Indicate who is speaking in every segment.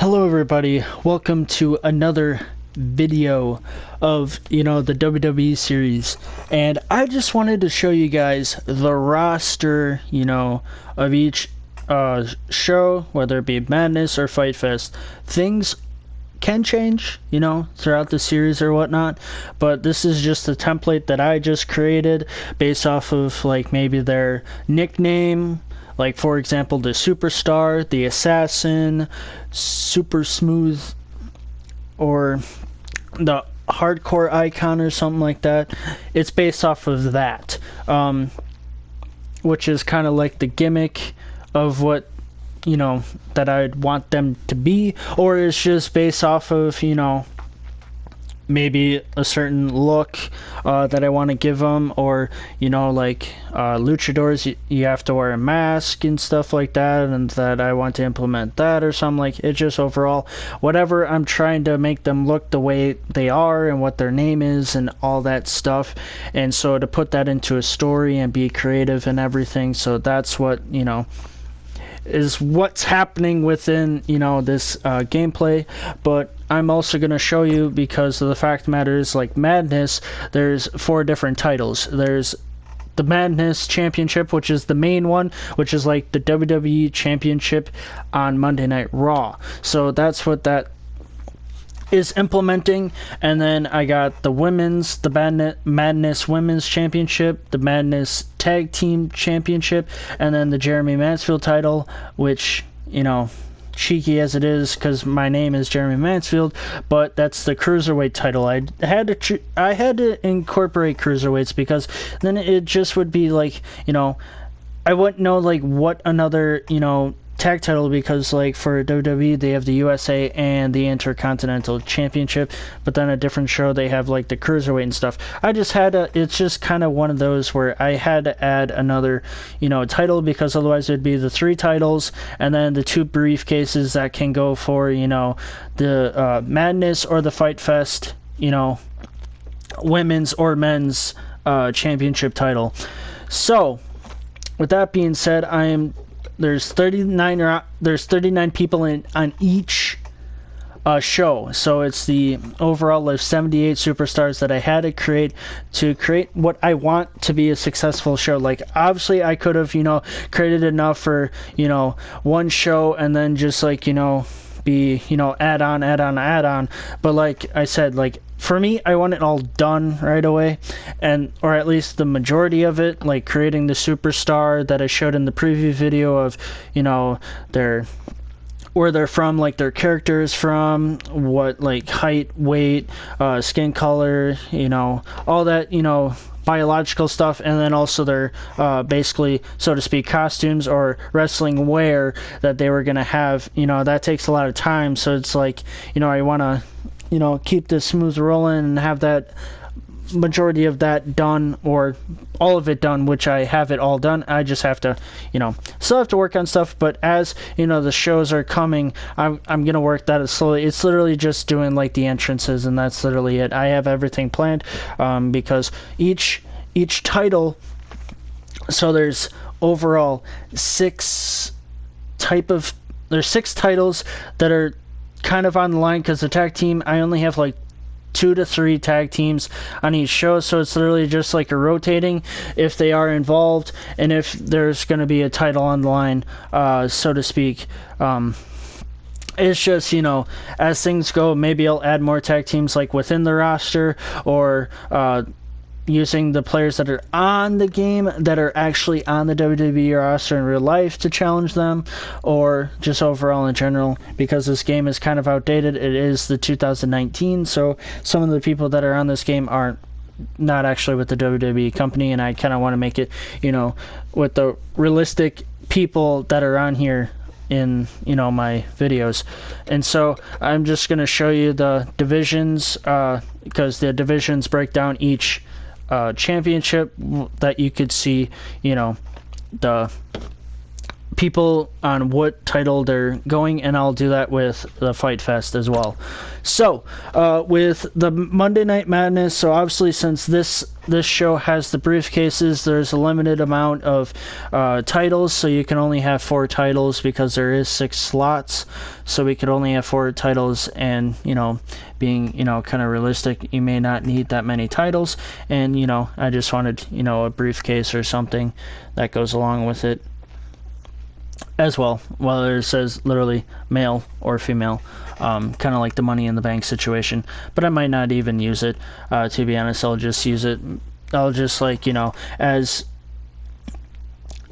Speaker 1: Hello everybody, welcome to another video of, the WWE series, and I just wanted to show you guys the roster, of each show, whether it be Madness or Fightfest. Things can change, throughout the series or whatnot, but this is just a template that I just created based off of, maybe their nickname. Like, for example, the Superstar, the Assassin, Super Smooth, or the Hardcore Icon or something like that. It's based off of that, which is kind of like the gimmick of what, that I'd want them to be. Or it's just based off of, maybe a certain look that I want to give them, or luchadors, you have to wear a mask and stuff like that, and that I want to implement that or something. Like, it just overall whatever, I'm trying to make them look the way they are and what their name is and all that stuff, and so to put that into a story and be creative and everything. So that's what is what's happening within this gameplay. But I'm also going to show you, because of the fact of the matter is, like Madness, there's 4 different titles. There's the Madness Championship, which is the main one, which is like the WWE Championship on Monday Night Raw. So that's what that is implementing. And then I got the Madness Women's Championship, the Madness Tag Team Championship, and then the Jeremy Mansfield title, which, cheeky as it is, because my name is Jeremy Mansfield, but that's the Cruiserweight title. I had to incorporate Cruiserweights, because then it just would be like, I wouldn't know what another, tag title, because for WWE they have the USA and the Intercontinental Championship, but then a different show they have the Cruiserweight and stuff. It's just kind of one of those where I had to add another title, because otherwise it'd be the 3 titles and then the 2 briefcases that can go for the Madness or the Fight Fest women's or men's championship title. So with that being said, there's 39 people on each show, so it's the overall of 78 superstars that I had to create what I want to be a successful show. Obviously I could have created enough for one show and then just be add on, but like I said, for me, I want it all done right away, or at least the majority of it, like creating the superstar that I showed in the preview video of, where they're from, their characters from, what, height, weight, skin color, all that, biological stuff, and then also their, basically, so to speak, costumes or wrestling wear that they were going to have. That takes a lot of time, so it's I want to keep this smooth rolling and have that majority of that done, or all of it done, which I have it all done. I just have to still have to work on stuff, but as the shows are coming, I'm gonna work that slowly. It's literally just doing the entrances, and that's literally it. I have everything planned, because each title, so there's overall 6 titles that are kind of on the line, because the tag team, I only have 2 to 3 tag teams on each show, so it's literally just a rotating if they are involved, and if there's going to be a title on the line, so to speak. It's just, as things go, maybe I'll add more tag teams within the roster, or using the players that are on the game that are actually on the WWE roster in real life to challenge them, or just overall in general, because this game is kind of outdated. It is the 2019, so some of the people that are on this game aren't not actually with the WWE company, and I kind of want to make it, with the realistic people that are on here in my videos. And so I'm just going to show you the divisions, because the divisions break down each championship, that you could see the people on what title they're going, and I'll do that with the Fightfest as well. So with the Monday Night Madness, so obviously since this show has the briefcases, there's a limited amount of titles, so you can only have 4 titles because there is 6 slots, so we could only have 4 titles. And being kind of realistic, you may not need that many titles, and I just wanted a briefcase or something that goes along with it as well, whether it says literally male or female, kind of like the Money in the Bank situation. But I might not even use it, to be honest. I'll just use it, I'll just as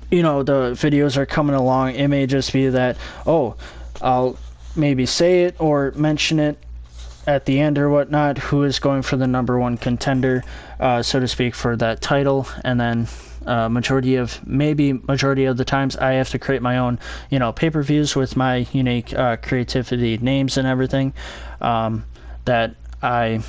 Speaker 1: the videos are coming along, it may just be that, I'll maybe say it or mention it at the end or whatnot, who is going for the number 1 contender, so to speak, for that title. And then majority of the times I have to create my own pay-per-views with my unique creativity names and everything, that I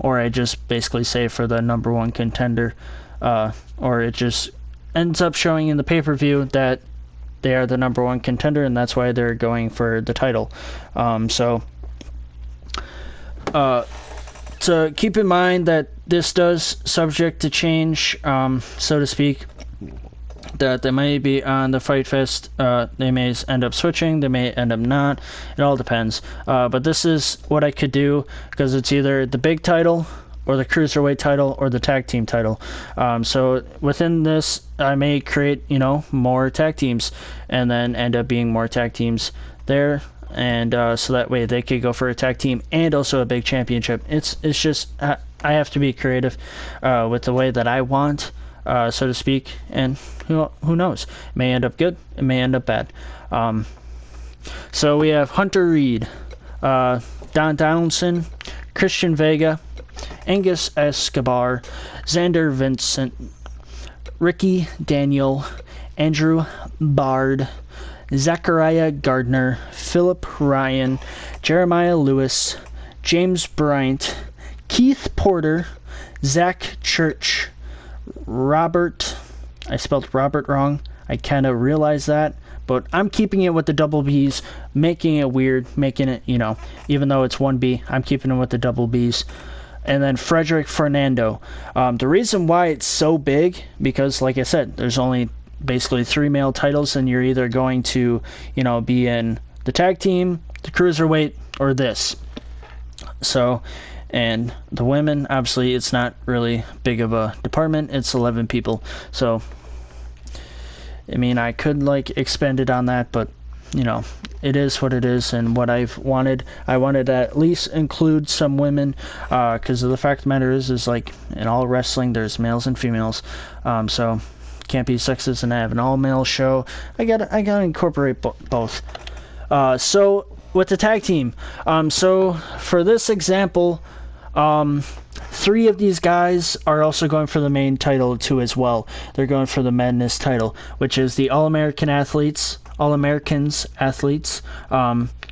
Speaker 1: or I just basically say for the number 1 contender, or it just ends up showing in the pay-per-view that they are the number 1 contender, and that's why they're going for the title. So keep in mind that this does subject to change, so to speak, that they may be on the Fight Fest, they may end up switching, they may end up not, it all depends. But this is what I could do, because it's either the big title, or the Cruiserweight title, or the tag team title. So within this, I may create, more tag teams, and then end up being more tag teams there. And so that way they could go for a tag team and also a big championship. It's just I have to be creative with the way that I want, so to speak. And who knows? It may end up good. It may end up bad. So we have Hunter Reed, Don Donaldson, Christian Vega, Angus Escobar, Xander Vincent, Ricky Daniel, Andrew Bard, Zachariah Gardner, Philip Ryan, Jeremiah Lewis, James Bryant, Keith Porter, Zach Church, Robert, I spelled Robert wrong, I kind of realized that, but I'm keeping it with the double B's, making it weird, making it, even though it's 1B, I'm keeping it with the double B's. And then Frederick Fernando. The reason why it's so big, because like I said, there's only basically 3 male titles, and you're either going to be in the tag team, the cruiserweight, or this. So, and the women, obviously it's not really big of a department, it's 11 people. So I mean, I could expand it on that, but it is what it is. And what I wanted to at least include some women, because of the fact of the matter is in all wrestling there's males and females, so can't be sexist and have an all-male show. I gotta incorporate both. So with the tag team, so for this example, 3 of these guys are also going for the main title too as well. They're going for the Madness title, which is the All-Americans athletes,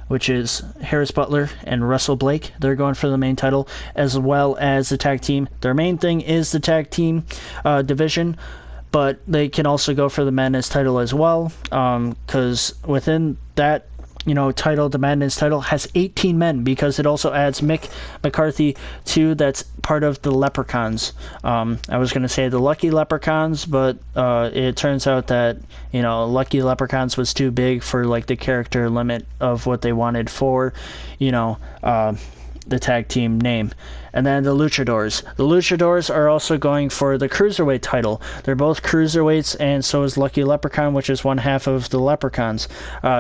Speaker 1: which is Harris Butler and Russell Blake. They're going for the main title, as well as the tag team. Their main thing is the tag team division, but they can also go for the Madness title as well, because within that title, the Madness title has 18 men, because it also adds Mick McCarthy too, that's part of the Leprechauns. I was going to say the Lucky Leprechauns, but it turns out that Lucky Leprechauns was too big for the character limit of what they wanted for the tag team name. And then the Luchadors. The Luchadors are also going for the Cruiserweight title. They're both Cruiserweights, and so is Lucky Leprechaun, which is one half of the Leprechauns.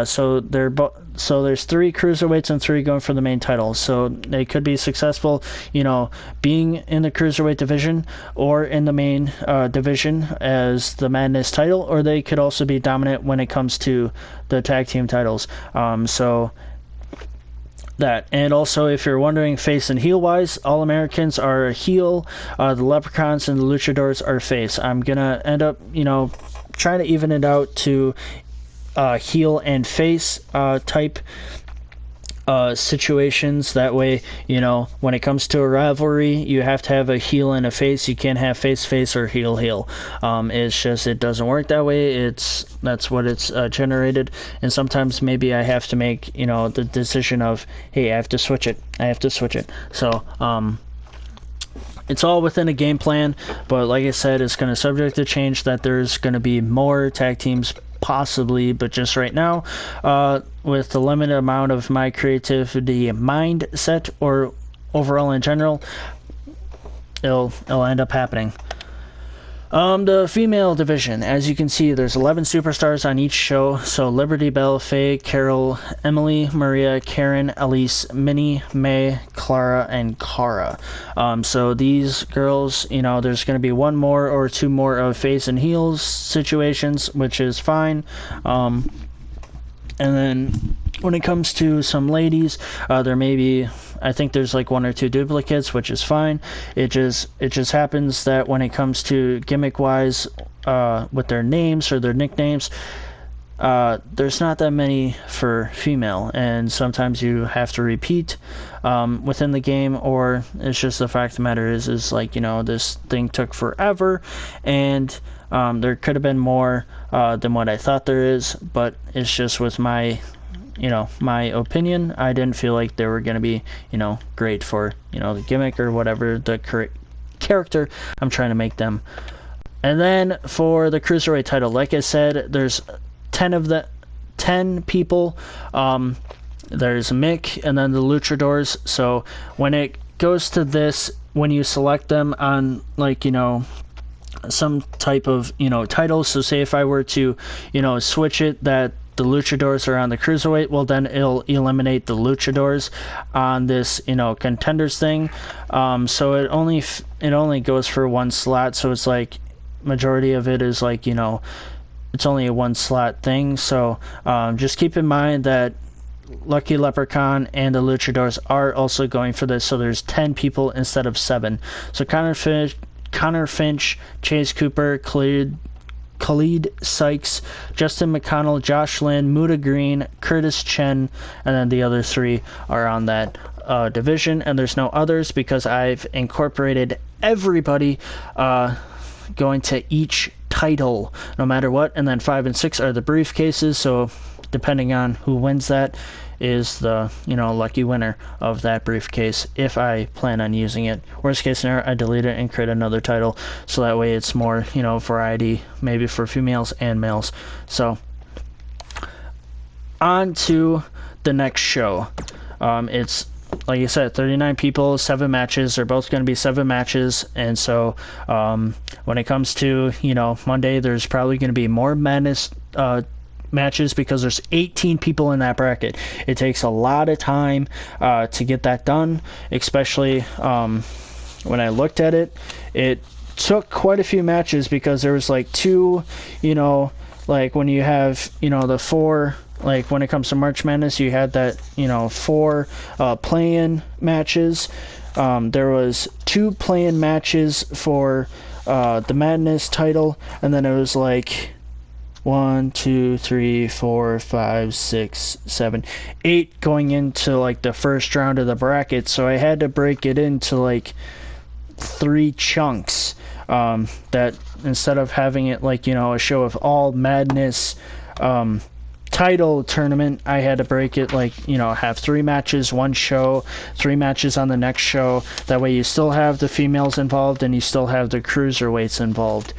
Speaker 1: So there's 3 Cruiserweights and 3 going for the main title. So they could be successful, being in the Cruiserweight division or in the main division as the Madness title, or they could also be dominant when it comes to the tag team titles. So that. And also, if you're wondering, face and heel wise, All Americans are a heel, the Leprechauns and the Luchadors are face. I'm gonna end up trying to even it out to heel and face type situations. That way, you know, when it comes to a rivalry, you have to have a heel and a face. You can't have face or heel. It's just, it doesn't work that way. That's what it's generated. And sometimes maybe I have to make, you know, the decision of, hey, I have to switch it. So it's all within a game plan, but like I said, it's going to subject to change, that there's going to be more tag teams possibly, but just right now, with the limited amount of my creativity mindset or overall in general, it'll end up happening. The female division, as you can see, there's 11 superstars on each show. So Liberty Belle, Faye, Carol, Emily, Maria, Karen, Elise, Minnie, May, Clara, and Cara. So these girls, you know, there's going to be one more or two more of face and heels situations, which is fine. And then when it comes to some ladies, there may be, I think there's like one or two duplicates, which is fine. It just happens that when it comes to gimmick wise, with their names or their nicknames, there's not that many for female, and sometimes you have to repeat within the game, or it's just the fact of the matter is like, you know, this thing took forever, and there could have been more than what I thought there is, but it's just with my, you know, my opinion, I didn't feel like they were going to be, you know, great for, you know, the gimmick or whatever the character I'm trying to make them. And then for the Cruiserweight title, like I said, there's 10 people. There's Mick and then the Luchadors. So when it goes to this, when you select them on, like, you know, some type of, you know, title, so say if I were to, you know, switch it that the Luchadors are on the Cruiserweight, well, then it'll eliminate the Luchadors on this, you know, contenders thing. So it only goes for one slot, so it's like majority of it is like, you know, it's only a one slot thing. So just keep in mind that Lucky Leprechaun and the Luchadors are also going for this, so there's 10 people instead of 7. So Connor Finch, Chase Cooper, Khalid Sykes, Justin McConnell, Josh Lynn, Muda Green, Curtis Chen, and then the other 3 are on that division, and there's no others because I've incorporated everybody going to each title no matter what. And then 5 and 6 are the briefcases, so depending on who wins that is the, you know, lucky winner of that briefcase if I plan on using it. Worst case scenario, I delete it and create another title, so that way it's more, you know, variety maybe for females and males. So on to the next show. It's, like you said, 39 people, 7 matches. They're both going to be 7 matches. And so when it comes to, you know, Monday, there's probably going to be more Madness matches because there's 18 people in that bracket. It takes a lot of time to get that done, especially when I looked at it. It took quite a few matches because there was like 2, you know, like when you have, you know, the 4, like when it comes to March Madness, you had that, you know, 4 play-in matches. There was 2 play-in matches for the Madness title, and then it was like 1, 2, 3, 4, 5, 6, 7, 8 going into like the first round of the bracket. So I had to break it into like 3 chunks. That instead of having it like, you know, a show of all Madness title tournament, I had to break it like, you know, have 3 matches, 1 show, 3 matches on the next show. That way you still have the females involved and you still have the cruiserweights involved.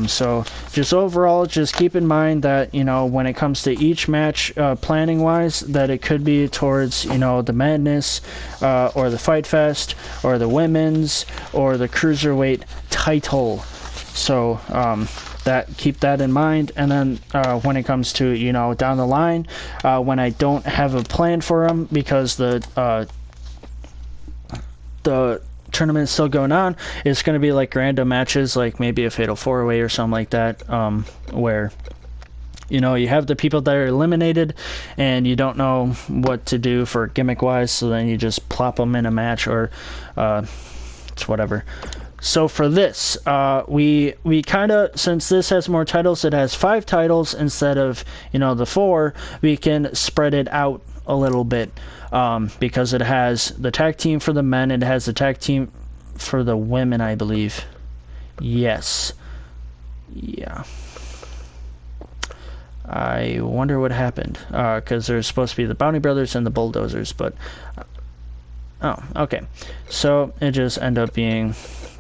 Speaker 1: So just overall, just keep in mind that, you know, when it comes to each match, planning wise, that it could be towards, you know, the Madness or the Fightfest or the women's or the cruiserweight title. So keep that in mind. And then when it comes to, you know, down the line, when I don't have a plan for them because the tournament is still going on, it's going to be like random matches, like maybe a fatal 4-way or something like that, where, you know, you have the people that are eliminated and you don't know what to do for gimmick wise, so then you just plop them in a match, or it's whatever. So for this, we kind of, since this has more titles, it has 5 titles instead of, you know, the 4, we can spread it out a little bit, because it has the tag team for the men, it has the tag team for the women, I believe. Yes. Yeah. I wonder what happened, because there's supposed to be the Bounty Brothers and the Bulldozers, but oh, okay. So it just ended up being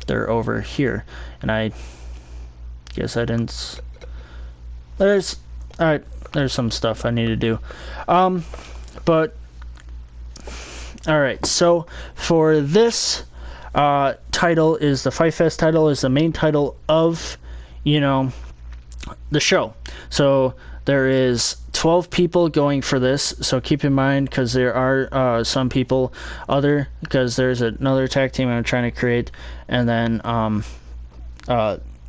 Speaker 1: they're over here, and I guess I didn't. There's some stuff I need to do, but all right. So for this title is the Fightfest title is the main title of the show. So there is 12 people going for this, so keep in mind, because there are some people because there's another tag team I'm trying to create, and then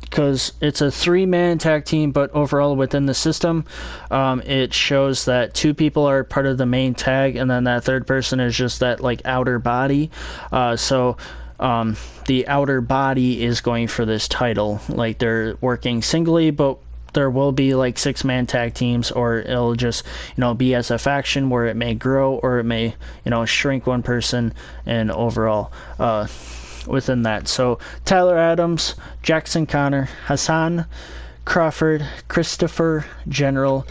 Speaker 1: because it's a 3-man tag team, but overall within the system, it shows that 2 people are part of the main tag, and then that third person is just that like outer body. So the outer body is going for this title. Like, they're working singly, but there will be like 6-man tag teams, or it'll just be as a faction where it may grow or it may shrink one person, and overall within that. So Tyler Adams, Jackson Connor, Hassan Crawford, Christopher General,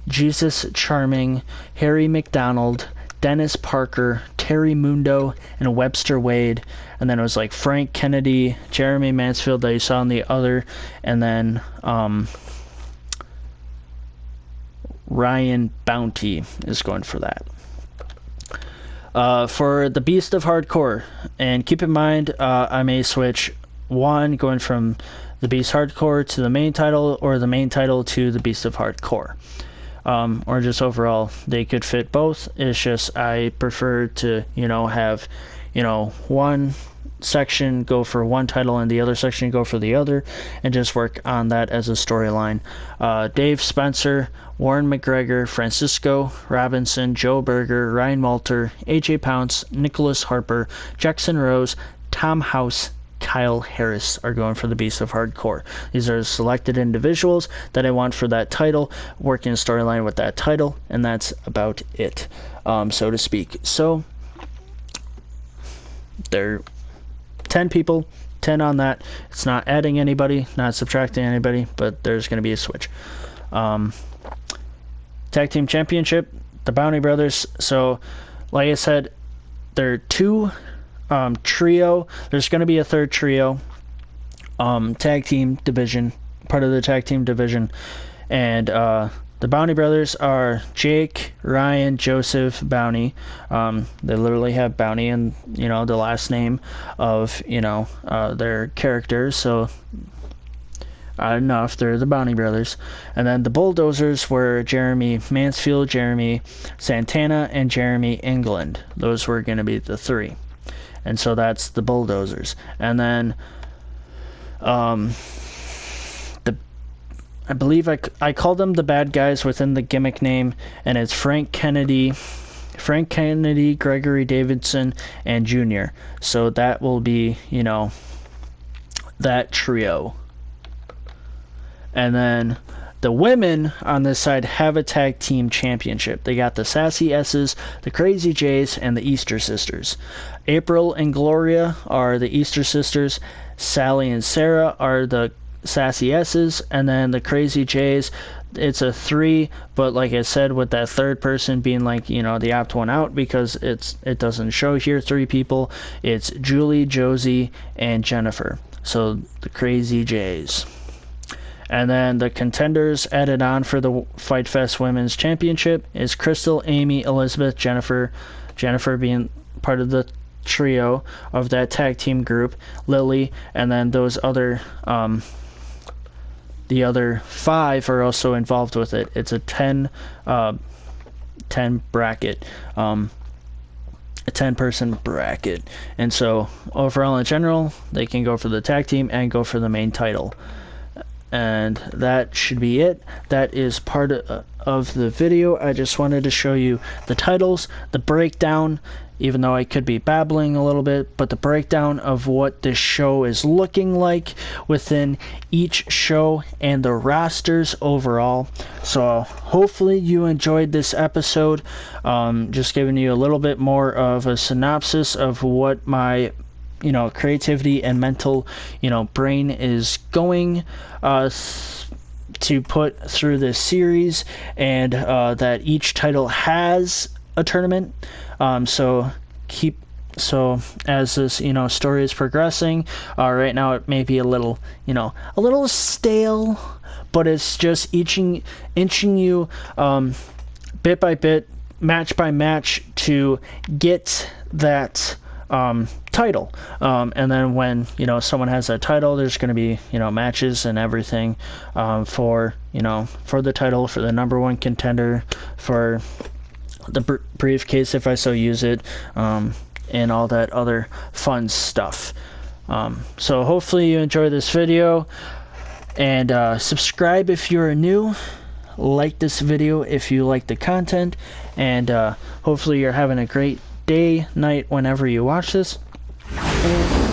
Speaker 1: Jesus Charming, Harry McDonald, Dennis Parker, Terry Mundo, and Webster Wade. And then it was like Frank Kennedy, Jeremy Mansfield that you saw in the other, and then Ryan Bounty is going for that. For the Beast of Hardcore, and keep in mind, I may switch one going from the Beast Hardcore to the main title, or the main title to the Beast of Hardcore. Or just overall, they could fit both. It's just I prefer to, have, one section go for one title and the other section go for the other, and just work on that as a storyline. Dave Spencer, Warren McGregor, Francisco Robinson, Joe Berger, Ryan Walter, AJ Pounce, Nicholas Harper, Jackson Rose, Tom House, Kyle Harris are going for the Beast of Hardcore. These are selected individuals that I want for that title, working a storyline with that title, and that's about it, so to speak. So they're 10 people, 10 on that. It's not adding anybody, not subtracting anybody, but there's going to be a switch. Tag Team Championship, the Bounty Brothers. So, like I said, they're 2 trio. There's going to be a third trio, tag team division, part of the tag team division, and the Bounty Brothers are Jake, Ryan, Joseph Bounty. They literally have Bounty in the last name of their characters, so enough, they're the Bounty Brothers. And then the Bulldozers were Jeremy Mansfield, Jeremy Santana, and Jeremy England. Those were going to be the 3. And so that's the Bulldozers. And then I believe I call them the bad guys within the gimmick name, and it's Frank Kennedy, Gregory Davidson, and Jr. So that will be, that trio. And then the women on this side have a tag team championship. They got the Sassy S's, the Crazy J's, and the Easter Sisters. April and Gloria are the Easter Sisters. Sally and Sarah are the Sassy S's, and then the Crazy J's, it's a 3, but like I said, with that third person being like the opt one out, because it doesn't show here 3 people. It's Julie, Josie, and Jennifer. So the Crazy J's. And then the contenders added on for the Fight Fest Women's Championship is Crystal, Amy, Elizabeth, Jennifer being part of the trio of that tag team group, Lily, and then those other the other 5 are also involved with it. It's a 10 bracket, a 10-person bracket. And so overall in general, they can go for the tag team and go for the main title. And that should be it. That is part of the video. I just wanted to show you the titles, the breakdown, even though I could be babbling a little bit, but the breakdown of what this show is looking like within each show and the rosters overall. So hopefully you enjoyed this episode, just giving you a little bit more of a synopsis of what my creativity and mental brain is going to put through this series, and that each title has a tournament. So as this story is progressing, right now it may be a little stale, but it's just inching you bit by bit, match by match, to get that title. And then when someone has that title, there's going to be matches and everything for the title, for the number one contender, for the briefcase if I so use it, and all that other fun stuff. So hopefully you enjoy this video, and subscribe if you're new, like this video if you like the content, and hopefully you're having a great day, night, whenever you watch this. And